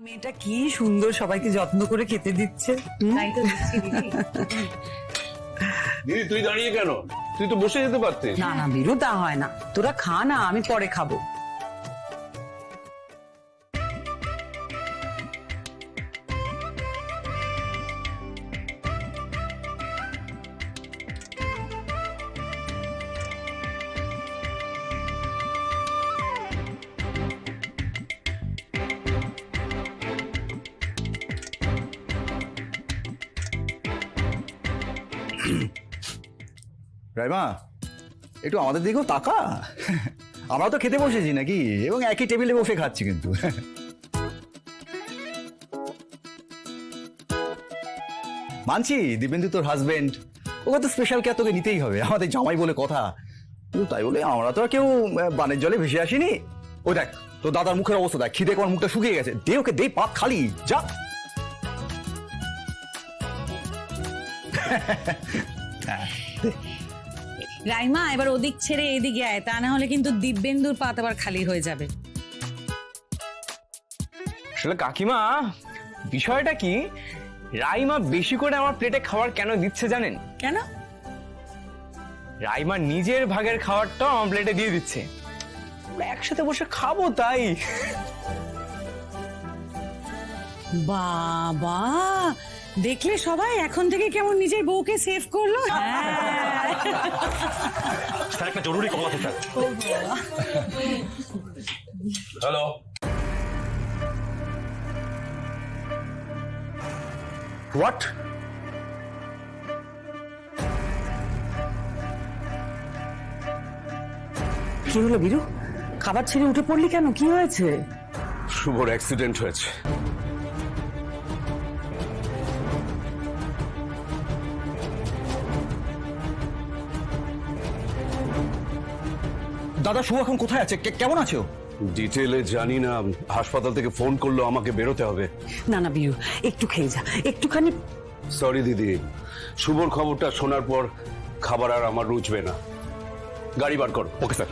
মেয়েটা কি সুন্দর সবাইকে যত্ন করে খেতে দিচ্ছে। তাই তো দিচ্ছি দিদি। দিদি তুই দাঁড়িয়ে কেন? তুই তো বসে যেতে পারতিস। না না বীরু, তা হয় না, তোরা খা না, আমি পরে খাবো। রাইমা, একটু আমাদের দিকেও তাকা। আমরা তো খেতে বসেছি নাকি, এবং একই টেবিলে বসে খাচ্ছি কিন্তু। মানছি দিবেন্দু তোর হাজবেন্ড, ওকে তো স্পেশাল কেয়ার তোকে নিতেই হবে, আমাদের জামাই বলে কথা। কিন্তু তাই বলে আমরা তো আর কেউ বানের জলে ভেসে আসিনি। ও দেখ তোর দাদার মুখের অবস্থা দেখ, খিদে আমার মুখটা শুকিয়ে গেছে। দে ওকে, দে, পাত খালি যা। রাইমা, এবার ওদিক ছেড়ে এদিকে আয়, তা না হলে কিন্তু দিব্যেন্দুর পাত আবার খালি হয়ে যাবে। আসলে কাকিমা, বিষয়টা কি, রাইমা বেশি করে আমার প্লেটে খাবার কেন দিচ্ছে জানেন? কেন? রাইমা নিজের ভাগের খাবারটাও আমার প্লেটে দিয়ে দিচ্ছে, আমরা একসাথে বসে খাবো তাই। বাবা, দেখলে সবাই এখন থেকে কেমন নিজের বউকে সেভ করলো। হ্যাঁ। স্যার একটা জরুরি কল আছে স্যার। Hello, what? কি হলো বীরু, খাবার ছেড়ে উঠে পড়লি কেন, কি হয়েছে? শুভর অ্যাক্সিডেন্ট হয়েছে। দাদা শুভ এখন কোথায় আছে, কেমন আছো? ডিটেলে জানি না, হাসপাতাল থেকে ফোন করলো আমাকে বেরোতে হবে। না না বীরু, একটু খেয়ে যা, একটুখানি। সরি দিদি, শুভর খবরটা শোনার পর খাবার আর আমার রুচবে না। গাড়ি বার করো। Okay sir.